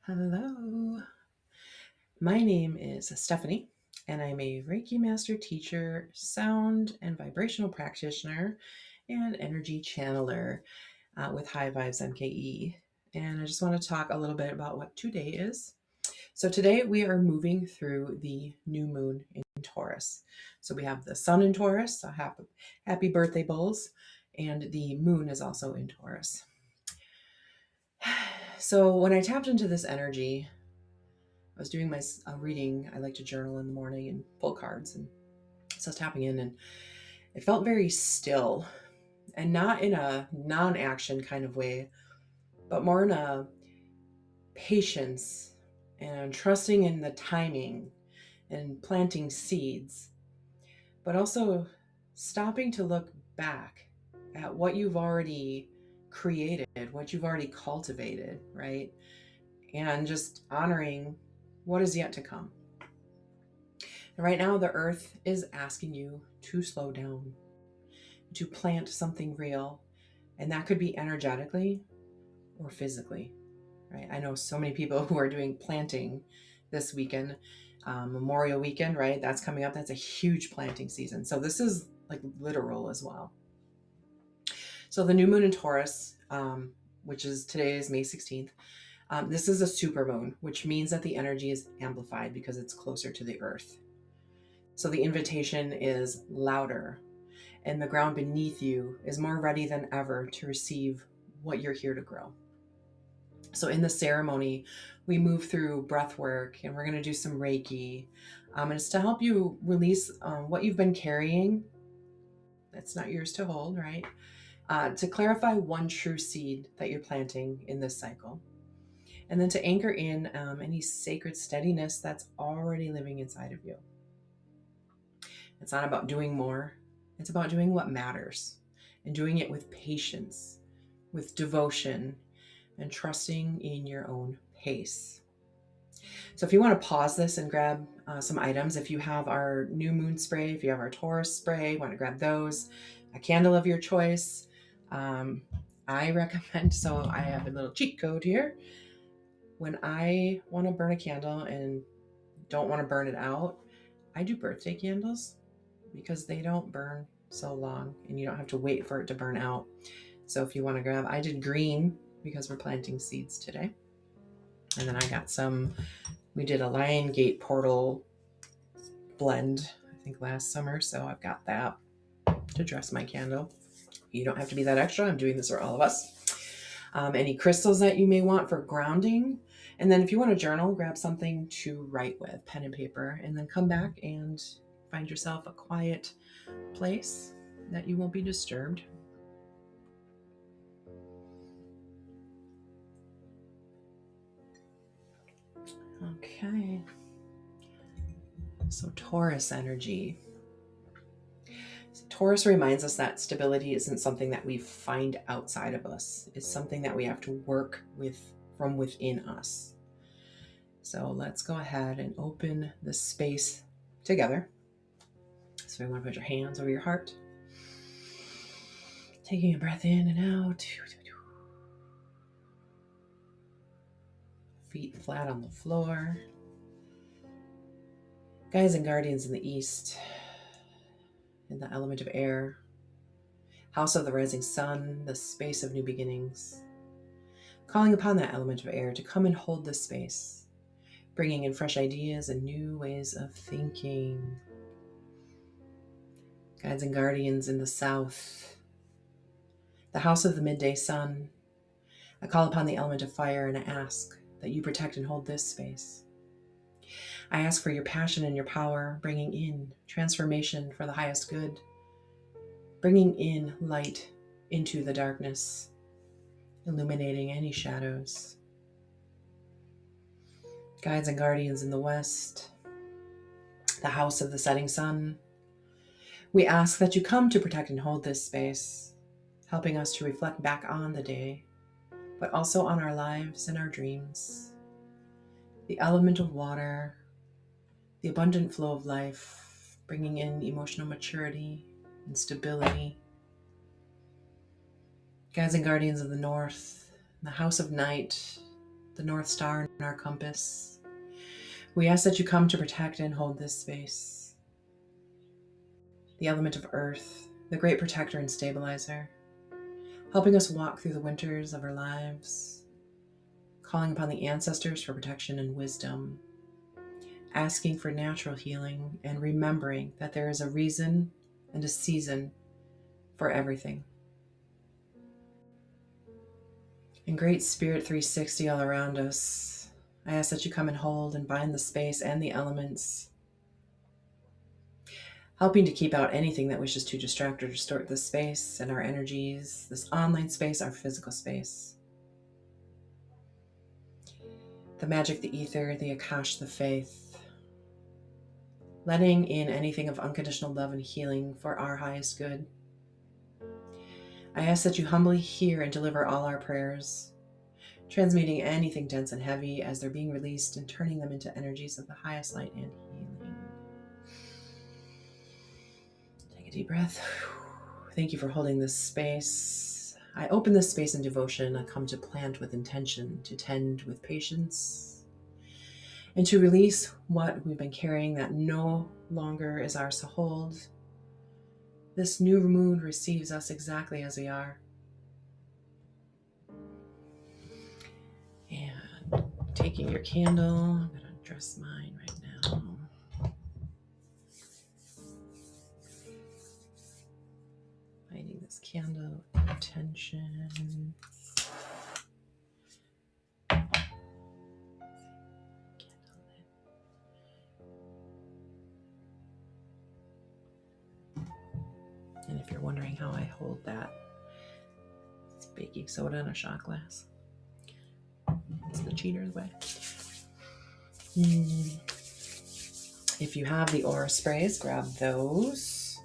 Hello. My name is Stephanie, and I'm a Reiki master teacher, sound and vibrational practitioner, and energy channeler with High Vibes MKE. And I just want to talk a little bit about what today is. So, today we are moving through the new moon in Taurus. So, we have the sun in Taurus, so happy birthday, bulls, and the moon is also in Taurus. So, when I tapped into this energy, I was doing my reading. I like to journal in the morning and pull cards. And so I was tapping in, and it felt very still, and not in a non action kind of way, but more in a patience and trusting in the timing and planting seeds, but also stopping to look back at what you've already created, what you've already cultivated, right? And just honoring what is yet to come. And right now, the earth is asking you to slow down, to plant something real. And that could be energetically or physically, right? I know so many people who are doing planting this weekend, Memorial weekend, right? That's coming up. That's a huge planting season. So this is like literal as well. So the new moon in Taurus, which is today is May 16th. This is a supermoon, which means that the energy is amplified because it's closer to the earth. So the invitation is louder, and the ground beneath you is more ready than ever to receive what you're here to grow. So in the ceremony, we move through breath work, and we're going to do some Reiki. And it's to help you release what you've been carrying. That's not yours to hold, right? To clarify one true seed that you're planting in this cycle. And then to anchor in any sacred steadiness that's already living inside of you. It's not about doing more. It's about doing what matters and doing it with patience, with devotion, and trusting in your own pace. So if you want to pause this and grab some items, if you have our new moon spray, if you have our Taurus spray, want to grab those, a candle of your choice. I recommend, so I have a little cheat code here. When I want to burn a candle and don't want to burn it out, I do birthday candles because they don't burn so long and you don't have to wait for it to burn out. So if you want to grab, I did green because we're planting seeds today. And then I got we did a Lion Gate portal blend, I think last summer. So I've got that to dress my candle. You don't have to be that extra. I'm doing this for all of us. Any crystals that you may want for grounding. And then if you want to journal, grab something to write with, pen and paper, and then come back and find yourself a quiet place that you won't be disturbed. Okay. So Taurus energy. Taurus reminds us that stability isn't something that we find outside of us. It's something that we have to work with from within us. So let's go ahead and open the space together. So you want to put your hands over your heart. Taking a breath in and out. Feet flat on the floor. Guides and guardians in the east, in the element of air. House of the rising sun, the space of new beginnings. Calling upon that element of air to come and hold this space, bringing in fresh ideas and new ways of thinking. Guides and guardians in the south, the house of the midday sun. I call upon the element of fire and I ask that you protect and hold this space. I ask for your passion and your power, bringing in transformation for the highest good, bringing in light into the darkness, illuminating any shadows. Guides and guardians in the west, the house of the setting sun. We ask that you come to protect and hold this space, helping us to reflect back on the day, but also on our lives and our dreams. The element of water, the abundant flow of life, bringing in emotional maturity and stability. Guides and guardians of the north, the house of night, the North Star in our compass. We ask that you come to protect and hold this space. The element of earth, the great protector and stabilizer, helping us walk through the winters of our lives, calling upon the ancestors for protection and wisdom, asking for natural healing, and remembering that there is a reason and a season for everything. And Great Spirit 360 all around us, I ask that you come and hold and bind the space and the elements, helping to keep out anything that wishes to distract or distort this space and our energies, this online space, our physical space. The magic, the ether, the Akash, the faith, letting in anything of unconditional love and healing for our highest good. I ask that you humbly hear and deliver all our prayers, transmuting anything dense and heavy as they're being released and turning them into energies of the highest light and healing. Take a deep breath. Thank you for holding this space. I open this space in devotion. I come to plant with intention, to tend with patience, and to release what we've been carrying that no longer is ours to hold. This new moon receives us exactly as we are. And taking your candle, I'm going to address mine right now. Lighting this candle, intention. And if you're wondering how I hold that, it's baking soda in a shot glass. It's the cheater's way. If you have the aura sprays, grab those.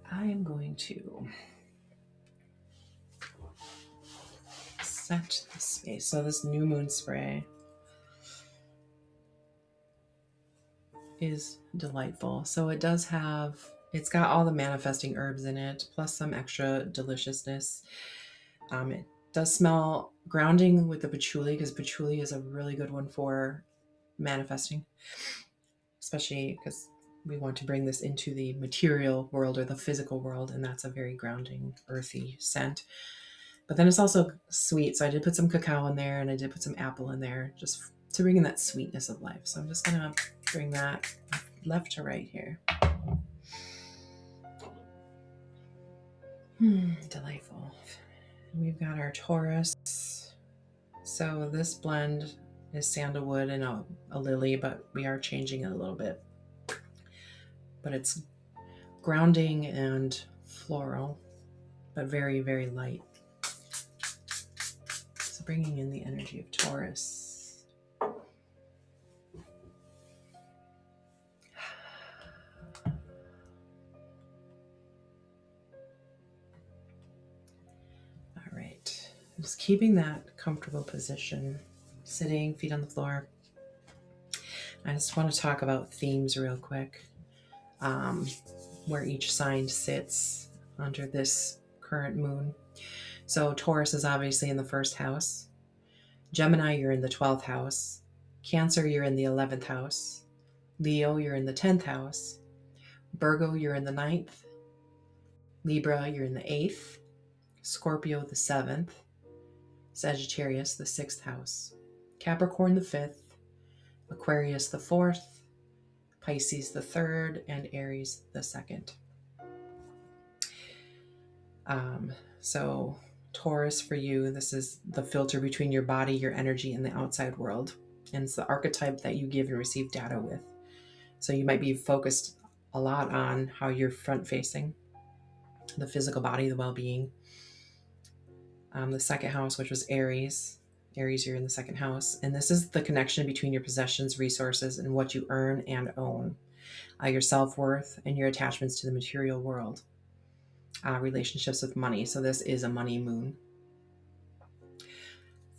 I am going to set the space. So this new moon spray is delightful. So it does have, it's got all the manifesting herbs in it, plus some extra deliciousness. It does smell grounding with the patchouli, because patchouli is a really good one for manifesting, especially because we want to bring this into the material world or the physical world, and that's a very grounding, earthy scent. But then it's also sweet, so I did put some cacao in there, and I did put some apple in there, just to bring in that sweetness of life. So I'm just gonna bring that left to right here. Delightful. We've got our Taurus. So this blend is sandalwood and a lily, but we are changing it a little bit. But it's grounding and floral, but very, very light. So bringing in the energy of Taurus. All right, just keeping that comfortable position, sitting, feet on the floor. I just want to talk about themes real quick, where each sign sits under this current moon. So Taurus is obviously in the first house. Gemini, you're in the 12th house. Cancer, you're in the 11th house. Leo, you're in the 10th house. Virgo, you're in the 9th. Libra, you're in the 8th. Scorpio, the 7th. Sagittarius, the 6th house. Capricorn, the 5th. Aquarius, the 4th. Pisces, the 3rd. And Aries, the 2nd. So Taurus for you, this is the filter between your body, your energy, and the outside world. And it's the archetype that you give and receive data with. So you might be focused a lot on how you're front facing, the physical body, the well-being. The second house, which was Aries. Aries, you're in the second house. And this is the connection between your possessions, resources, and what you earn and own. Your self-worth and your attachments to the material world. Relationships with money. So this is a money moon.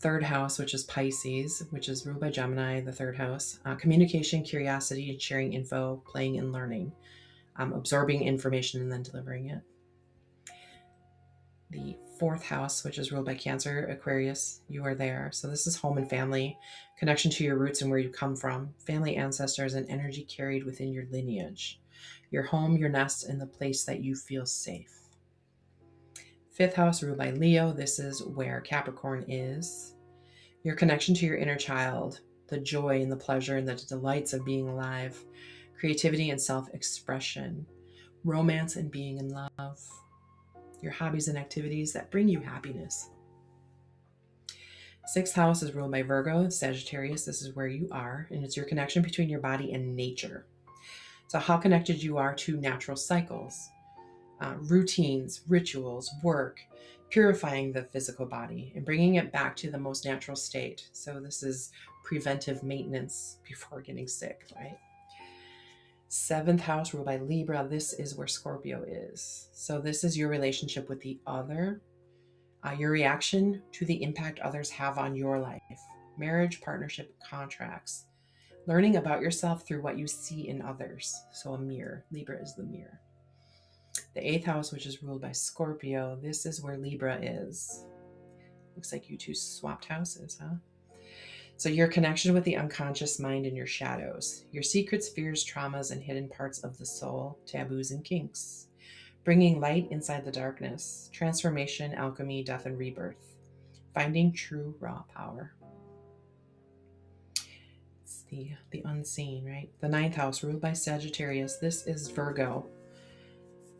Third house, which is Pisces, which is ruled by Gemini, the third house. Communication, curiosity, and sharing info, playing and learning. Absorbing information and then delivering it. The fourth house, which is ruled by Cancer, Aquarius, you are there. So this is home and family, connection to your roots and where you come from, family, ancestors, and energy carried within your lineage. Your home, your nest, and the place that you feel safe. Fifth house, ruled by Leo. This is where Capricorn is. Your connection to your inner child, the joy and the pleasure and the delights of being alive, creativity and self-expression, romance and being in love, your hobbies and activities that bring you happiness. Sixth house is ruled by Virgo, Sagittarius. This is where you are, and it's your connection between your body and nature. So how connected you are to natural cycles, routines, rituals, work, purifying the physical body and bringing it back to the most natural state. So this is preventive maintenance before getting sick, right? Seventh house ruled by Libra. This is where Scorpio is. So this is your relationship with the other, your reaction to the impact others have on your life, marriage, partnership, contracts, learning about yourself through what you see in others. So a mirror. Libra is the mirror. The eighth house, which is ruled by Scorpio, this is where Libra is. Looks like you two swapped houses, huh? So your connection with the unconscious mind and your shadows, your secrets, fears, traumas, and hidden parts of the soul, taboos, and kinks. Bringing light inside the darkness, transformation, alchemy, death, and rebirth. Finding true raw power. It's the unseen, right? The ninth house, ruled by Sagittarius. This is Virgo.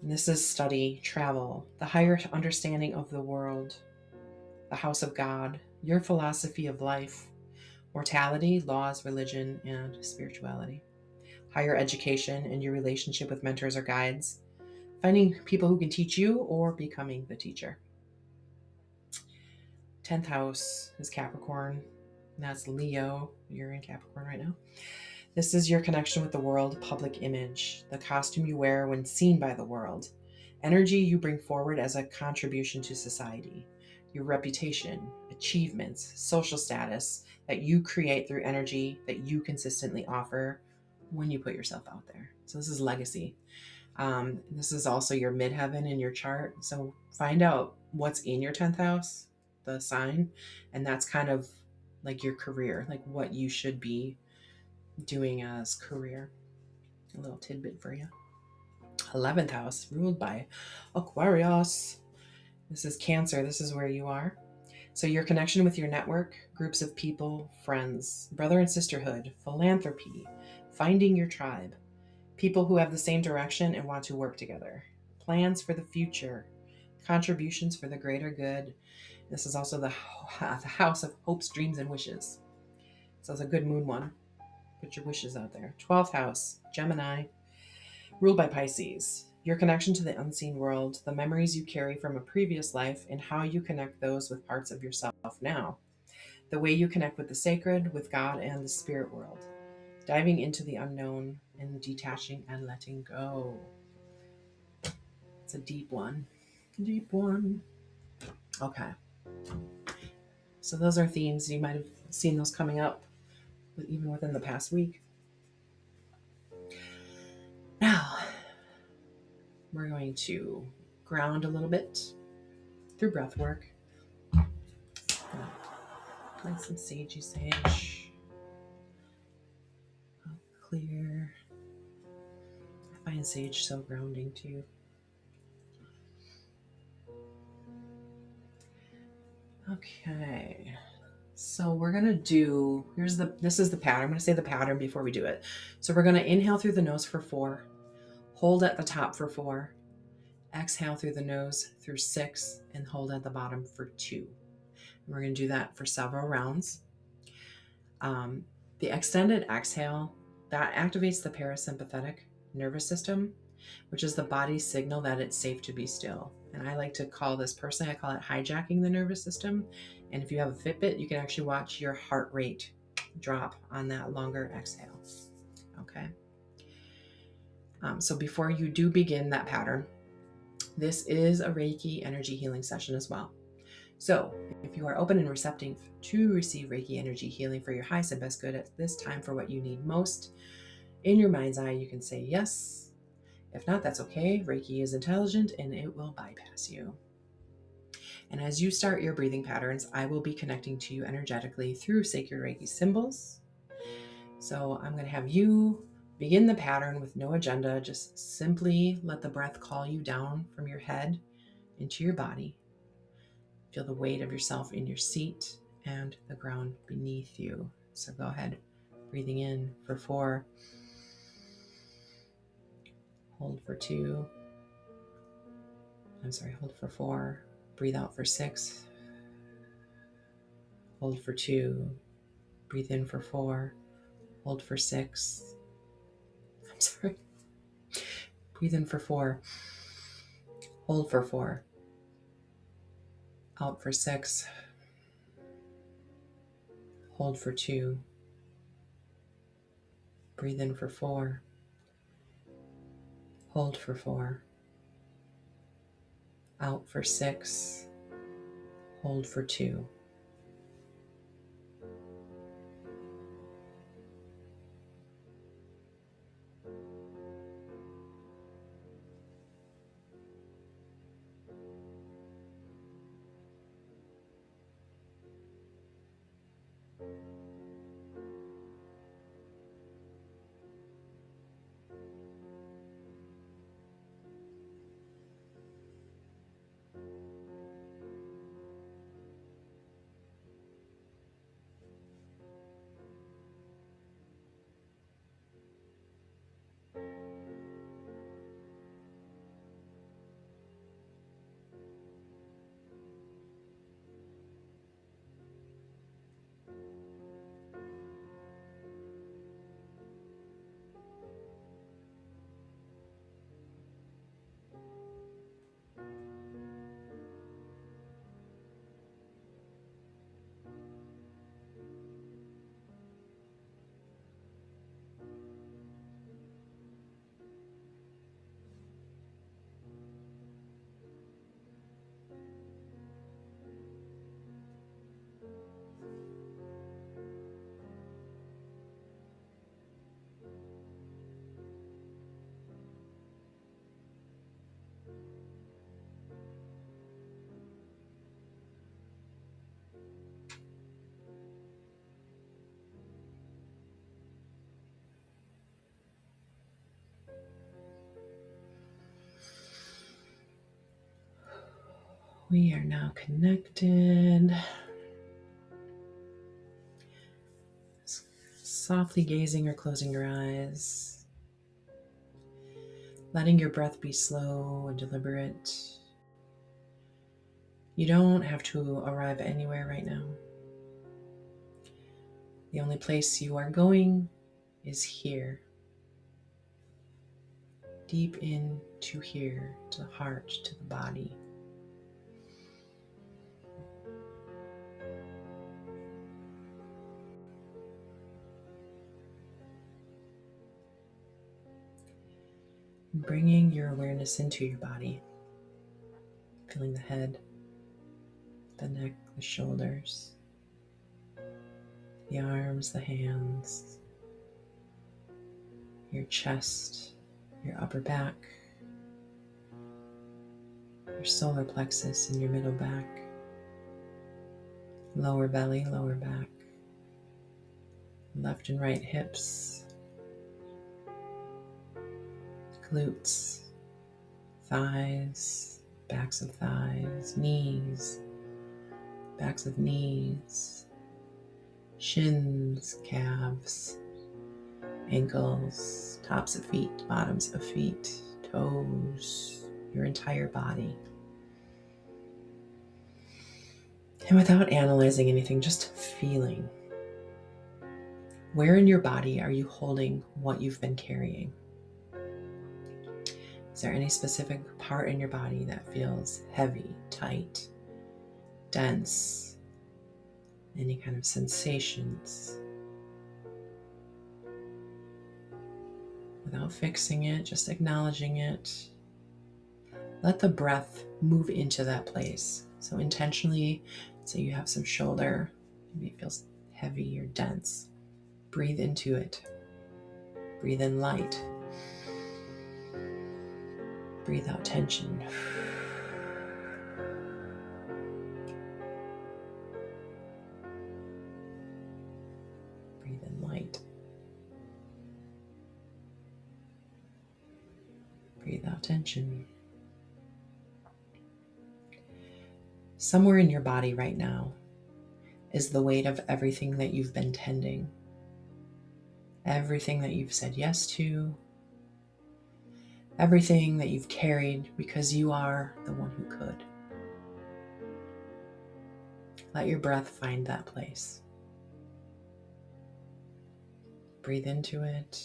And this is study, travel, the higher understanding of the world, the house of God, your philosophy of life, mortality, laws, religion, and spirituality, higher education and your relationship with mentors or guides, finding people who can teach you or becoming the teacher. 10th house is Capricorn. And that's Leo. You're in Capricorn right now. This is your connection with the world, public image, the costume you wear when seen by the world, energy you bring forward as a contribution to society, your reputation, achievements, social status that you create through energy that you consistently offer when you put yourself out there. So this is legacy. This is also your midheaven in your chart. So find out what's in your 10th house, the sign, and that's kind of like your career, like what you should be doing as career. A little tidbit for you. 11th house, ruled by Aquarius. This is Cancer. This is where you are. So your connection with your network, groups of people, friends, brother and sisterhood, philanthropy, finding your tribe, people who have the same direction and want to work together, plans for the future, contributions for the greater good. This is also the house of hopes, dreams, and wishes. So it's a good moon one. Put your wishes out there. 12th house, Gemini, ruled by Pisces. Your connection to the unseen world, the memories you carry from a previous life, and how you connect those with parts of yourself now. The way you connect with the sacred, with God, and the spirit world. Diving into the unknown and detaching and letting go. It's a deep one. Deep one. Okay. So those are themes. You might have seen those coming up even within the past week. Now, we're going to ground a little bit through breath work. Plant some sagey sage. Clear. I find sage so grounding too. Okay. So we're going to do, this is the pattern. I'm going to say the pattern before we do it. So we're going to inhale through the nose for 4, hold at the top for 4, exhale through the nose through 6, and hold at the bottom for 2. And we're going to do that for several rounds. The extended exhale, that activates the parasympathetic nervous system, which is the body's signal that it's safe to be still. And I like to call this personally, I call it hijacking the nervous system. And if you have a Fitbit, you can actually watch your heart rate drop on that longer exhale. Okay. So before you do begin that pattern, this is a Reiki energy healing session as well. So if you are open and receptive to receive Reiki energy healing for your highest and best good at this time for what you need most, in your mind's eye, you can say yes. If not, that's okay. Reiki is intelligent and it will bypass you. And as you start your breathing patterns, I will be connecting to you energetically through sacred Reiki symbols. So I'm going to have you begin the pattern with no agenda. Just simply let the breath call you down from your head into your body. Feel the weight of yourself in your seat and the ground beneath you. So go ahead, breathing in for 4. Hold for 2. Hold for 4. Breathe out for 6. Hold for 2. Breathe in for 4. Hold for 6. Breathe in for 4. Hold for 4. Out for 6. Hold for 2. Breathe in for 4. Hold for 4. Out for 6. Hold for 2. We are now connected. Softly gazing or closing your eyes. Letting your breath be slow and deliberate. You don't have to arrive anywhere right now. The only place you are going is here. Deep into here, to the heart, to the body. Bringing your awareness into your body. Feeling the head, the neck, the shoulders, the arms, the hands, your chest, your upper back, your solar plexus and your middle back, lower belly, lower back, left and right hips, glutes, thighs, backs of thighs, knees, backs of knees, shins, calves, ankles, tops of feet, bottoms of feet, toes, your entire body. And without analyzing anything, just feeling. Where in your body are you holding what you've been carrying? Is there any specific part in your body that feels heavy, tight, dense? Any kind of sensations? Without fixing it, just acknowledging it. Let the breath move into that place. So intentionally, say you have some shoulder, maybe it feels heavy or dense. Breathe into it. Breathe in light. Breathe out tension. Breathe in light. Breathe out tension. Somewhere in your body right now is the weight of everything that you've been tending, everything that you've said yes to, everything that you've carried because you are the one who could. Let your breath find that place. Breathe into it.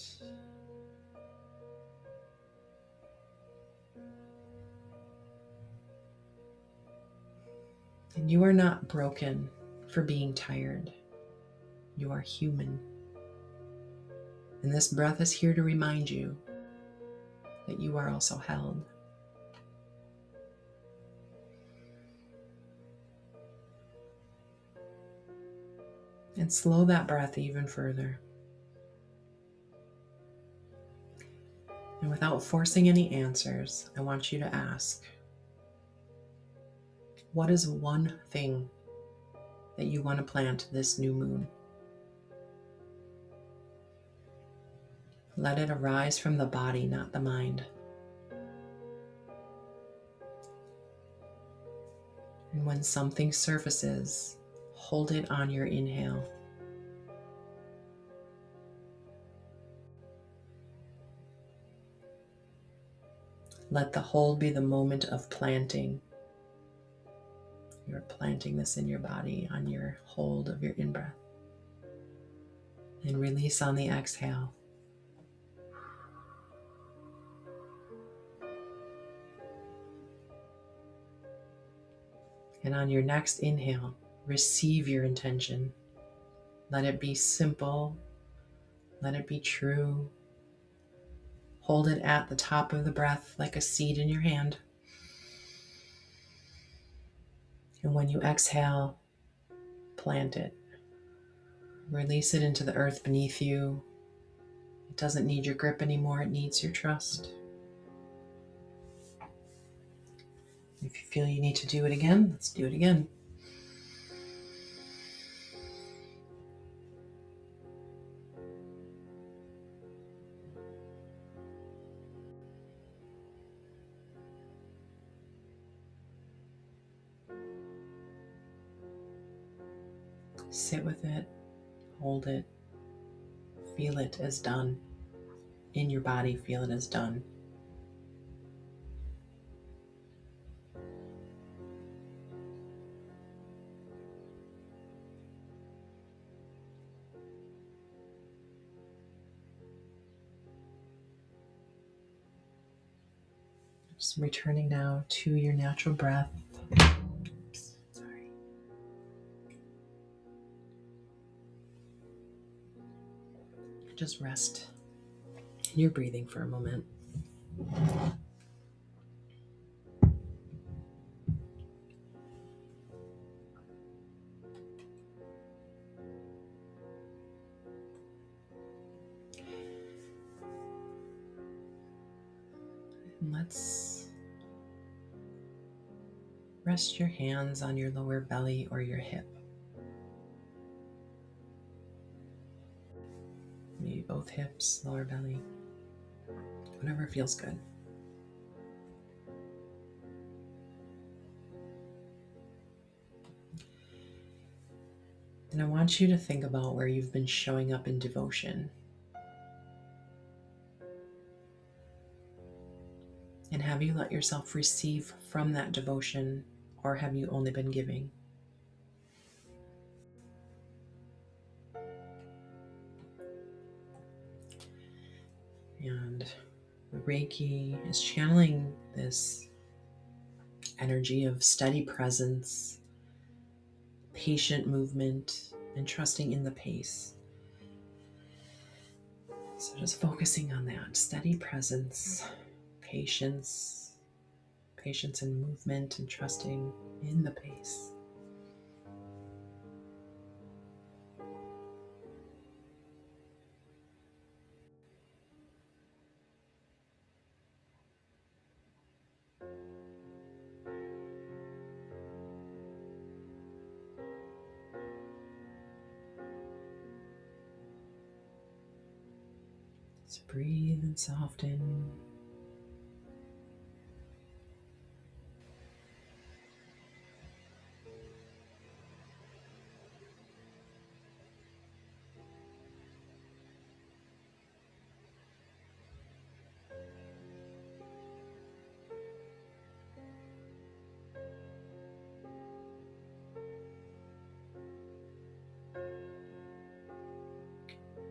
And you are not broken for being tired. You are human. And this breath is here to remind you that you are also held. And slow that breath even further. And without forcing any answers, I want you to ask, what is one thing that you want to plant this new moon? Let it arise from the body, not the mind. And when something surfaces, hold it on your inhale. Let the hold be the moment of planting. You're planting this in your body on your hold of your in-breath. And release on the exhale. And on your next inhale, receive your intention. Let it be simple. Let it be true. Hold it at the top of the breath like a seed in your hand. And when you exhale, plant it. Release it into the earth beneath you. It doesn't need your grip anymore. It needs your trust. If you feel you need to do it again, let's do it again. Sit with it, hold it, feel it as done. In your body, feel it as done. Just returning now to your natural breath. Oops, sorry. Just rest in your breathing for a moment. And let's rest your hands on your lower belly or your hip. Maybe both hips, lower belly, whatever feels good. And I want you to think about where you've been showing up in devotion. And have you let yourself receive from that devotion, or have you only been giving? And Reiki is channeling this energy of steady presence, patient movement, and trusting in the pace. So just focusing on that steady presence, patience in movement, and trusting in the pace. Just breathe and soften.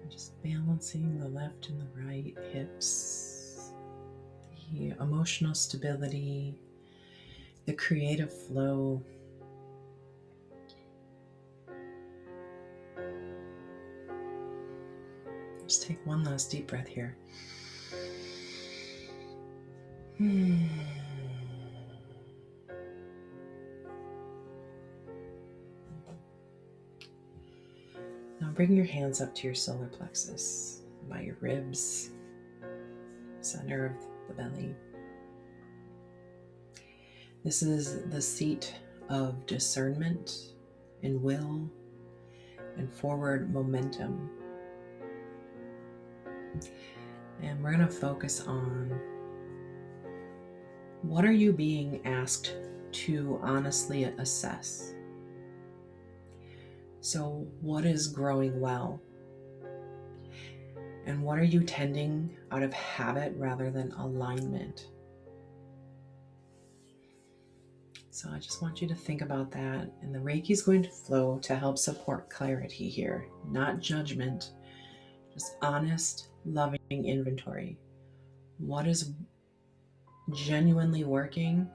Just balancing the left and the right hips, the emotional stability, the creative flow. Just take one last deep breath here. Now bring your hands up to your solar plexus, by your ribs, center of the belly. This is the seat of discernment and will and forward momentum. And we're going to focus on, what are you being asked to honestly assess? So what is growing well? And what are you tending out of habit rather than alignment? So I just want you to think about that. And the Reiki is going to flow to help support clarity here, not judgment, just honest, loving inventory. What is genuinely working?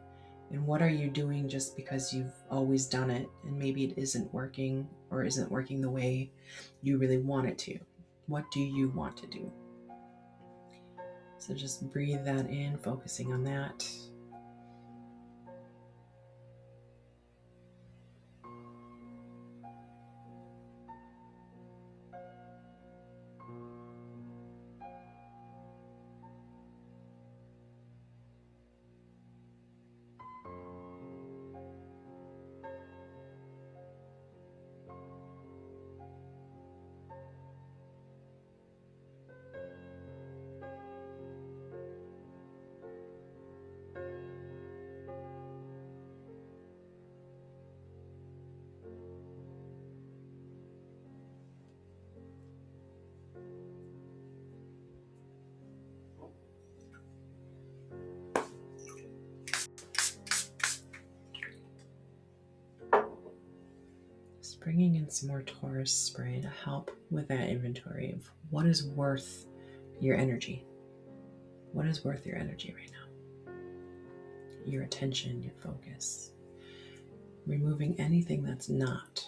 And what are you doing just because you've always done it and maybe it isn't working or isn't working the way you really want it to? What do you want to do? So just breathe that in, focusing on that. Just bringing in some more Taurus spray to help with that inventory of what is worth your energy. What is worth your energy right now? Your attention, your focus. Removing anything that's not.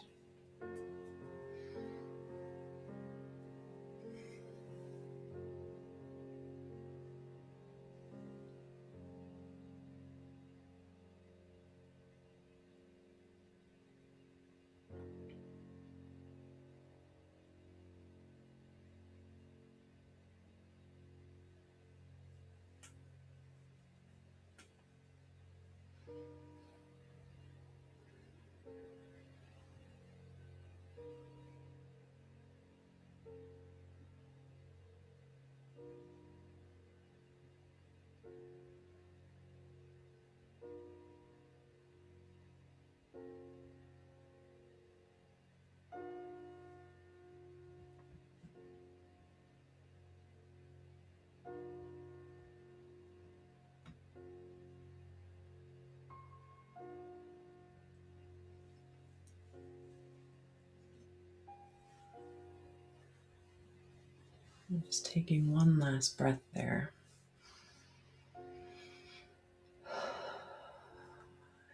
And just taking one last breath there.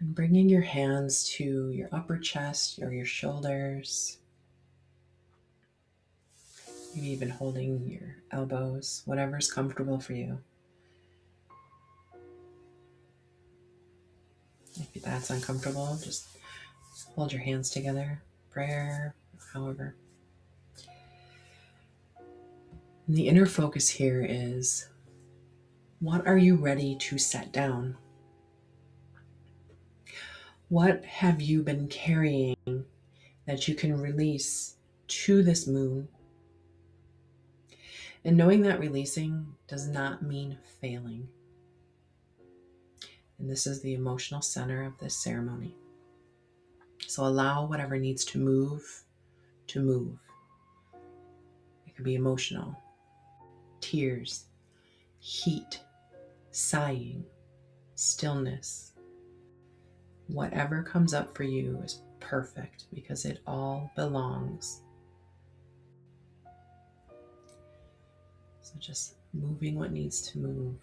And bringing your hands to your upper chest or your shoulders. Maybe even holding your elbows, whatever's comfortable for you. If that's uncomfortable, just hold your hands together, prayer, however. And the inner focus here is, what are you ready to set down? What have you been carrying that you can release to this moon? And knowing that releasing does not mean failing. And this is the emotional center of this ceremony. So allow whatever needs to move to move. It could be emotional, tears, heat, sighing, stillness. Whatever comes up for you is perfect because it all belongs. So just moving what needs to move.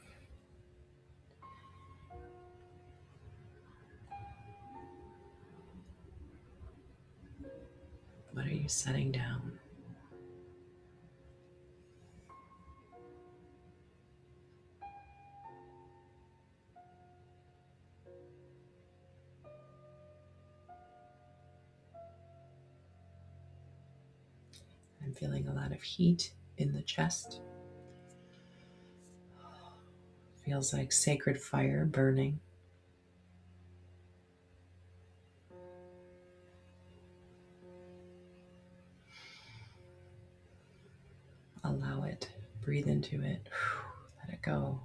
What are you setting down? I'm feeling a lot of heat in the chest. Feels like sacred fire burning. Allow it. Breathe into it. Let it go.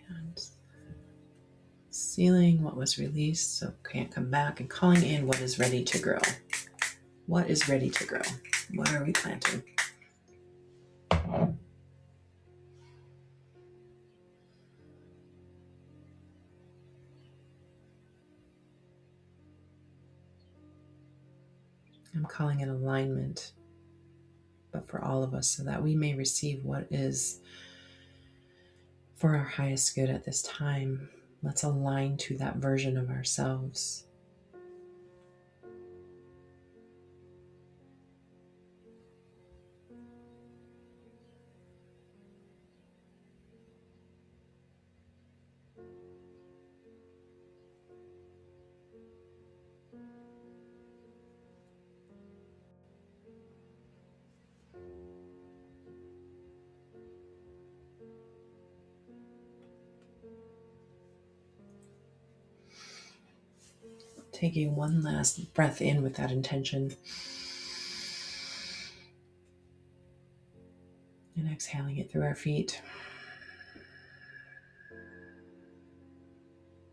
And sealing what was released so can't come back, and calling in what is ready to grow. What is ready to grow? What are we planting? I'm calling it alignment, but for all of us, so that we may receive what is for our highest good at this time. Let's align to that version of ourselves. Taking one last breath in with that intention. And exhaling it through our feet.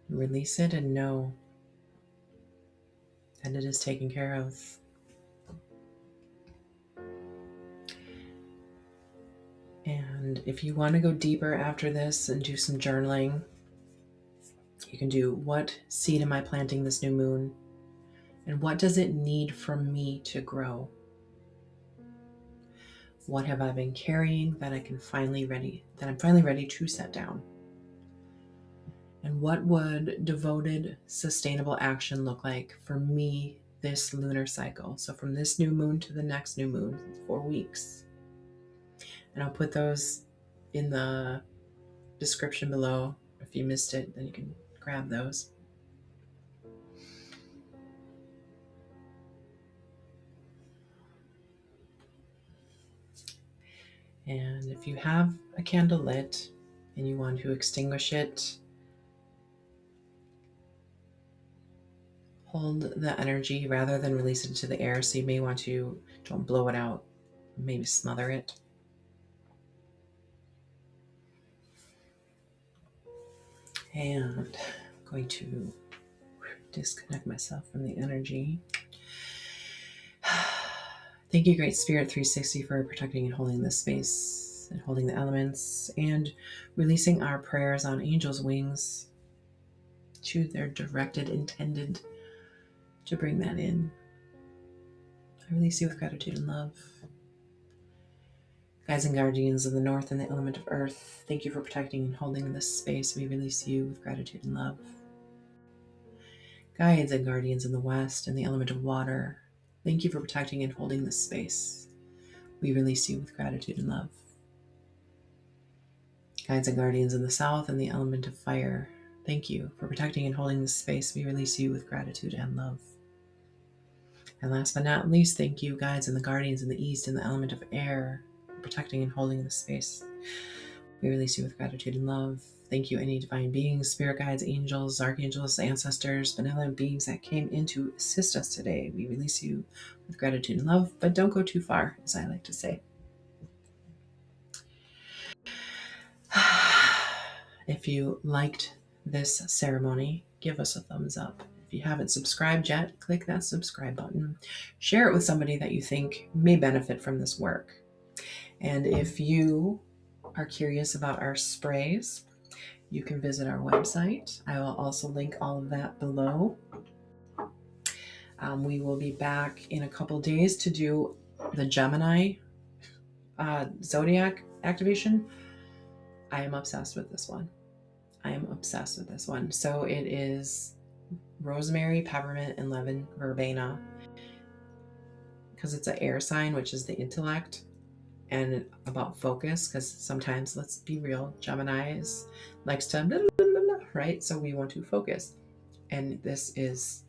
Release it and know that it is taken care of. And if you want to go deeper after this and do some journaling, you can do, what seed am I planting this new moon? And what does it need from me to grow? What have I been carrying that I'm finally ready to set down? And what would devoted, sustainable action look like for me this lunar cycle? So from this new moon to the next new moon, 4 weeks. And I'll put those in the description below. If you missed it, then you can grab those. And if you have a candle lit and you want to extinguish it, hold the energy rather than release it into the air. So you may want to, don't blow it out, maybe smother it. And I'm going to disconnect myself from the energy. Thank you, Great Spirit 360, for protecting and holding this space. and holding the elements, and releasing our prayers on angels' wings to their directed, intended to bring that in. I release you with gratitude and love. Guides and guardians of the north and the element of earth, thank you for protecting and holding this space. We release you with gratitude and love. Guides and guardians in the west and the element of water, thank you for protecting and holding this space. We release you with gratitude and love. Guides and guardians in the south and the element of fire, thank you for protecting and holding this space. We release you with gratitude and love. And last but not least, thank you, guides and the guardians in the east and the element of air, for protecting and holding this space. We release you with gratitude and love. Thank you, any divine beings, spirit guides, angels, archangels, ancestors, benevolent beings that came in to assist us today. We release you with gratitude and love, but don't go too far, as I like to say. If you liked this ceremony, give us a thumbs up. If you haven't subscribed yet, click that subscribe button. Share it with somebody that you think may benefit from this work. And if you are curious about our sprays, you can visit our website. I will also link all of that below. We will be back in a couple days to do the Gemini zodiac activation. I am obsessed with this one. So it is rosemary, peppermint, and lemon verbena, because it's an air sign, which is the intellect, and about focus, because sometimes, let's be real, Gemini likes to blah, blah, blah, blah, right? So we want to focus. And this is,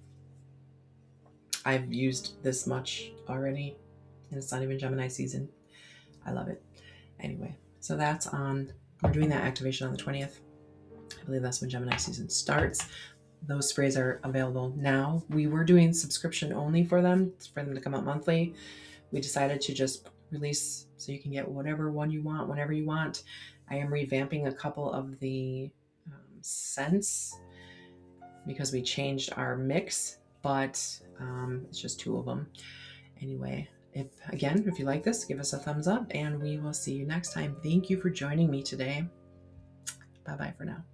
I've used this much already, and it's not even Gemini season. I love it. Anyway, so that's on, we're doing that activation on the 20th. I believe that's when Gemini season starts. Those sprays are available now. We were doing subscription only for them to come out monthly. We decided to just release so you can get whatever one you want, whenever you want. I am revamping a couple of the scents because we changed our mix, but it's just 2 of them. Anyway, if you like this, give us a thumbs up, and we will see you next time. Thank you for joining me today. Bye-bye for now.